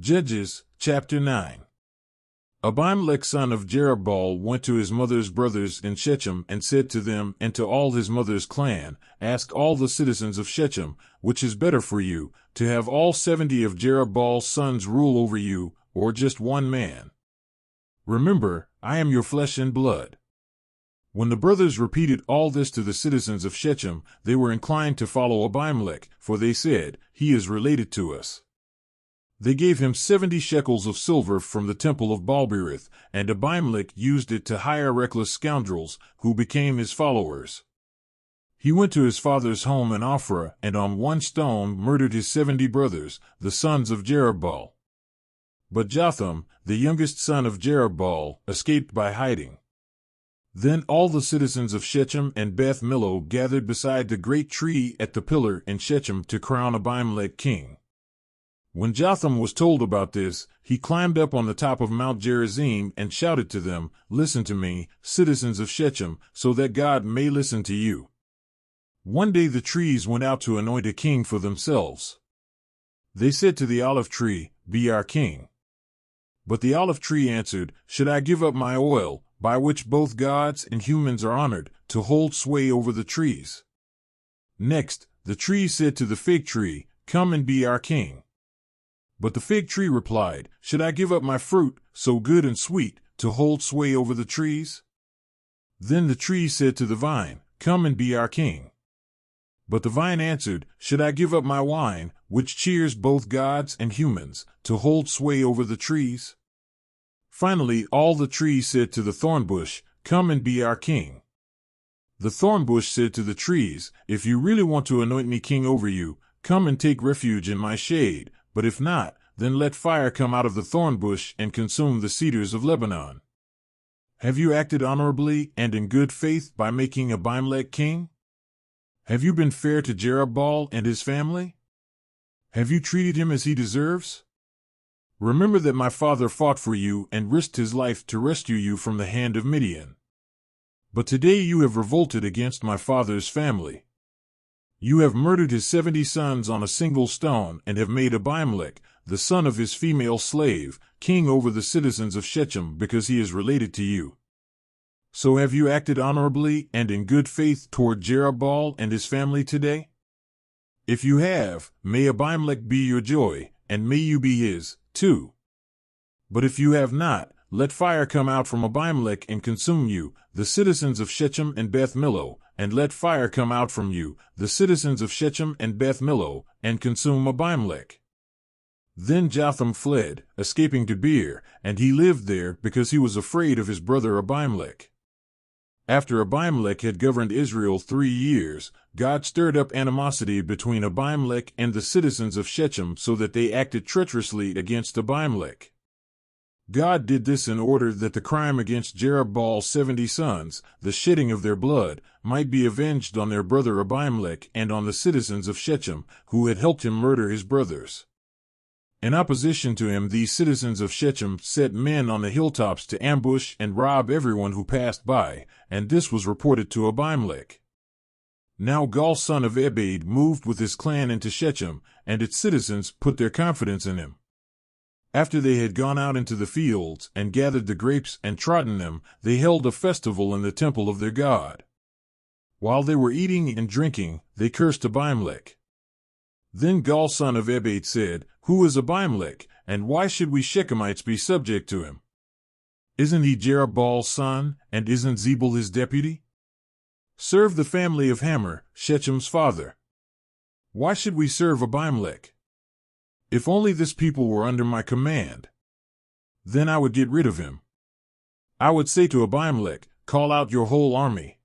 Judges, chapter 9. Abimelek son of Jerubbaal went to his mother's brothers in Shechem and said to them and to all his mother's clan, Ask all the citizens of Shechem, which is better for you, to have all 70 of Jerubbaal's sons rule over you, or just one man. Remember, I am your flesh and blood. When the brothers repeated all this to the citizens of Shechem, they were inclined to follow Abimelek, for they said, He is related to us. They gave him 70 shekels of silver from the temple of Baalberith, and Abimelek used it to hire reckless scoundrels, who became his followers. He went to his father's home in Ophrah, and on one stone murdered his 70 brothers, the sons of Jerubbaal. But Jotham, the youngest son of Jerubbaal, escaped by hiding. Then all the citizens of Shechem and Beth Millo gathered beside the great tree at the pillar in Shechem to crown Abimelek king. When Jotham was told about this, he climbed up on the top of Mount Gerizim and shouted to them, Listen to me, citizens of Shechem, so that God may listen to you. One day the trees went out to anoint a king for themselves. They said to the olive tree, Be our king. But the olive tree answered, Should I give up my oil, by which both gods and humans are honored, to hold sway over the trees? Next, the tree said to the fig tree, Come and be our king. But the fig tree replied, Should I give up my fruit, so good and sweet, to hold sway over the trees? Then the tree said to the vine, Come and be our king. But the vine answered, Should I give up my wine, which cheers both gods and humans, to hold sway over the trees? Finally all the trees said to the thorn bush, Come and be our king. The thorn bush said to the trees, If you really want to anoint me king over you, come and take refuge in my shade, but if not, then let fire come out of the thorn bush and consume the cedars of Lebanon. Have you acted honorably and in good faith by making Abimelek king? Have you been fair to Jerubbaal and his family? Have you treated him as he deserves? Remember that my father fought for you and risked his life to rescue you from the hand of Midian. But today you have revolted against my father's family. You have murdered his 70 sons on a single stone and have made Abimelek, the son of his female slave, king over the citizens of Shechem because he is related to you. So have you acted honorably and in good faith toward Jerubbaal and his family today? If you have, may Abimelek be your joy, and may you be his, too. But if you have not, let fire come out from Abimelek and consume you, the citizens of Shechem and Beth Millo, and let fire come out from you, the citizens of Shechem and Beth Millo, and consume Abimelek. Then Jotham fled, escaping to Beer, and he lived there because he was afraid of his brother Abimelek. After Abimelek had governed Israel 3 years, God stirred up animosity between Abimelek and the citizens of Shechem so that they acted treacherously against Abimelek. God did this in order that the crime against Jerubbaal's 70 sons, the shedding of their blood, might be avenged on their brother Abimelek and on the citizens of Shechem, who had helped him murder his brothers. In opposition to him, these citizens of Shechem set men on the hilltops to ambush and rob everyone who passed by, and this was reported to Abimelek. Now Gaal son of Ebed moved with his clan into Shechem, and its citizens put their confidence in him. After they had gone out into the fields and gathered the grapes and trodden them, they held a festival in the temple of their god. While they were eating and drinking, they cursed Abimelek. Then Gaal son of Ebed said, Who is Abimelek, and why should we Shechemites be subject to him? Isn't he Jerubbaal's son, and isn't Zebul his deputy? Serve the family of Hamor, Shechem's father. Why should we serve Abimelek? If only this people were under my command. Then I would get rid of him. I would say to Abimelek, Call out your whole army.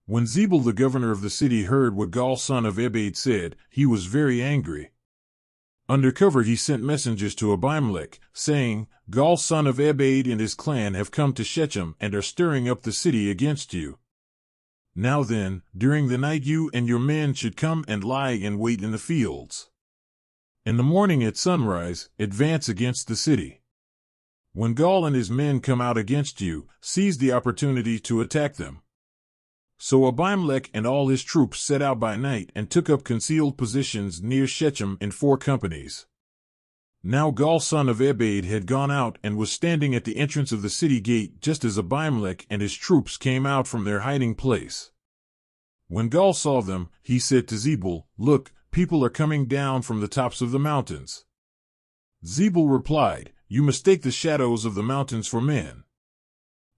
When Zebul the governor of the city heard what Gaal son of Ebed said, he was very angry. Under cover he sent messengers to Abimelek, saying, Gaal son of Ebed and his clan have come to Shechem and are stirring up the city against you. Now then, during the night you and your men should come and lie in wait in the fields. In the morning at sunrise, advance against the city. When Gaal and his men come out against you, seize the opportunity to attack them. So Abimelek and all his troops set out by night and took up concealed positions near Shechem in 4 companies. Now Gaal son of Ebed had gone out and was standing at the entrance of the city gate just as Abimelek and his troops came out from their hiding place. When Gaal saw them, he said to Zebul, "Look, people are coming down from the tops of the mountains." Zebul replied, "You mistake the shadows of the mountains for men."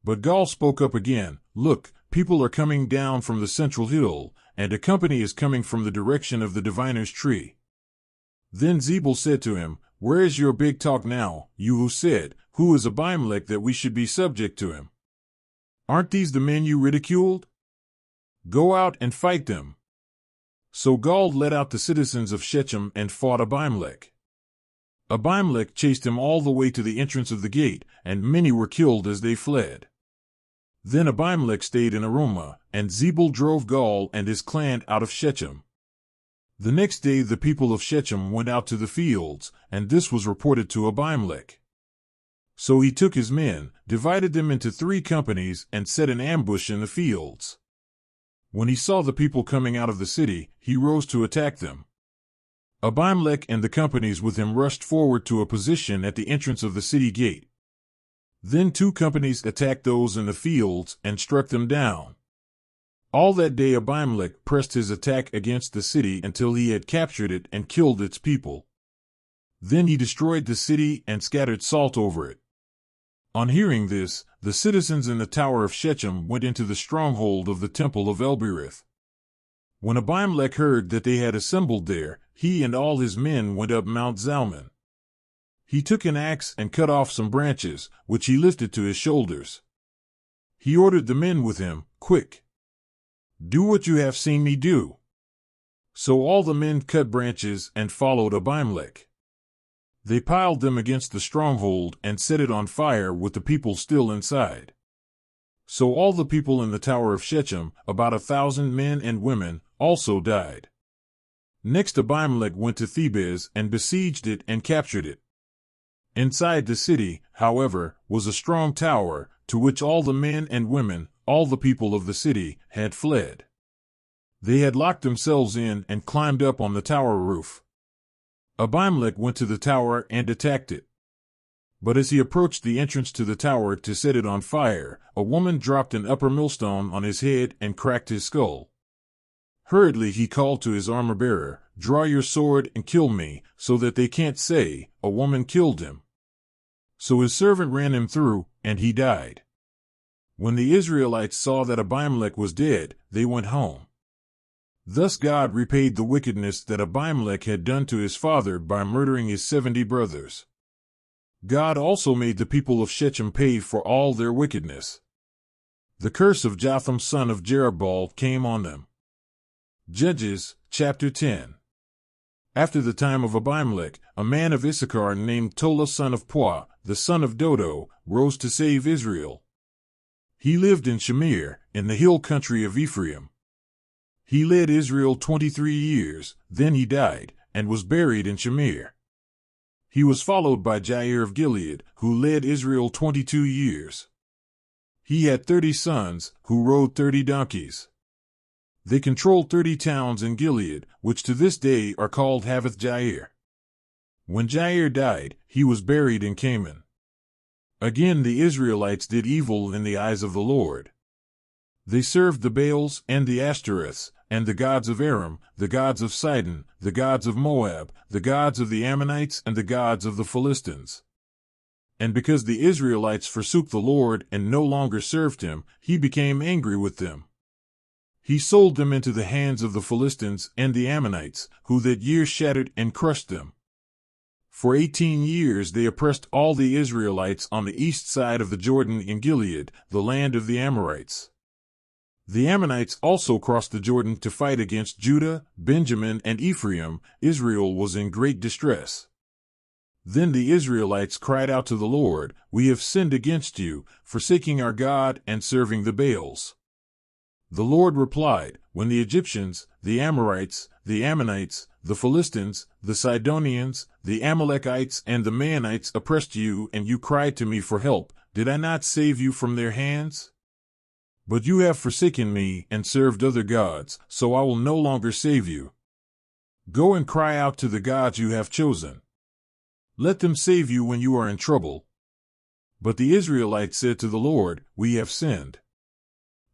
But Gaal spoke up again, "Look, people are coming down from the central hill, and a company is coming from the direction of the diviner's tree." Then Zebul said to him, "Where is your big talk now, you who said, 'Who is Abimelek that we should be subject to him?' Aren't these the men you ridiculed? Go out and fight them." So Gaal led out the citizens of Shechem and fought Abimelek. Abimelek chased him all the way to the entrance of the gate, and many were killed as they fled. Then Abimelek stayed in Arumah, and Zebul drove Gaal and his clan out of Shechem. The next day the people of Shechem went out to the fields, and this was reported to Abimelek. So he took his men, divided them into 3 companies, and set an ambush in the fields. When he saw the people coming out of the city, he rose to attack them. Abimelek and the companies with him rushed forward to a position at the entrance of the city gate. Then 2 companies attacked those in the fields and struck them down. All that day Abimelek pressed his attack against the city until he had captured it and killed its people. Then he destroyed the city and scattered salt over it. On hearing this, the citizens in the tower of Shechem went into the stronghold of the temple of Elberith. When Abimelek heard that they had assembled there, he and all his men went up Mount Zalmon. He took an axe and cut off some branches, which he lifted to his shoulders. He ordered the men with him, "Quick! Do what you have seen me do." So all the men cut branches and followed Abimelek. They piled them against the stronghold and set it on fire with the people still inside. So all the people in the tower of Shechem, about 1,000 men and women, also died. Next Abimelek went to Thebez and besieged it and captured it. Inside the city, however, was a strong tower, to which all the men and women, all the people of the city, had fled. They had locked themselves in and climbed up on the tower roof. Abimelek went to the tower and attacked it. But as he approached the entrance to the tower to set it on fire, a woman dropped an upper millstone on his head and cracked his skull. Hurriedly he called to his armor-bearer, "Draw your sword and kill me, so that they can't say, 'A woman killed him.'" So his servant ran him through, and he died. When the Israelites saw that Abimelek was dead, they went home. Thus God repaid the wickedness that Abimelek had done to his father by murdering his 70 brothers. God also made the people of Shechem pay for all their wickedness. The curse of Jotham son of Jerubbaal came on them. Judges, chapter 10. After the time of Abimelek, a man of Issachar named Tola son of Puah, the son of Dodo, rose to save Israel. He lived in Shamir, in the hill country of Ephraim. He led Israel 23 years, then he died, and was buried in Shamir. He was followed by Jair of Gilead, who led Israel 22 years. He had 30 sons, who rode 30 donkeys. They controlled 30 towns in Gilead, which to this day are called Havoth Jair. When Jair died, he was buried in Canaan. Again the Israelites did evil in the eyes of the Lord. They served the Baals and the Ashtoreths, and the gods of Aram, the gods of Sidon, the gods of Moab, the gods of the Ammonites, and the gods of the Philistines. And because the Israelites forsook the Lord and no longer served him, he became angry with them. He sold them into the hands of the Philistines and the Ammonites, who that year shattered and crushed them. For 18 years they oppressed all the Israelites on the east side of the Jordan in Gilead, the land of the Amorites. The Ammonites also crossed the Jordan to fight against Judah, Benjamin, and Ephraim. Israel was in great distress. Then the Israelites cried out to the Lord, "We have sinned against you, forsaking our God and serving the Baals." The Lord replied, "When the Egyptians, the Amorites, the Ammonites, the Philistines, the Sidonians, the Amalekites, and the Maonites oppressed you and you cried to me for help, did I not save you from their hands? But you have forsaken me and served other gods, so I will no longer save you. Go and cry out to the gods you have chosen." Let them save you when you are in trouble." But the Israelites said to the Lord, "We have sinned.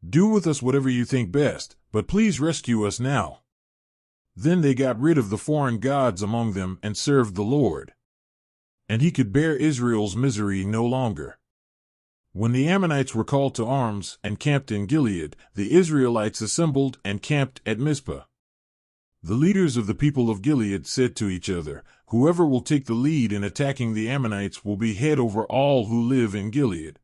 Do with us whatever you think best, but please rescue us now." Then they got rid of the foreign gods among them and served the Lord. And he could bear Israel's misery no longer. When the Ammonites were called to arms and camped in Gilead, the Israelites assembled and camped at Mizpah. The leaders of the people of Gilead said to each other, "Whoever will take the lead in attacking the Ammonites will be head over all who live in Gilead."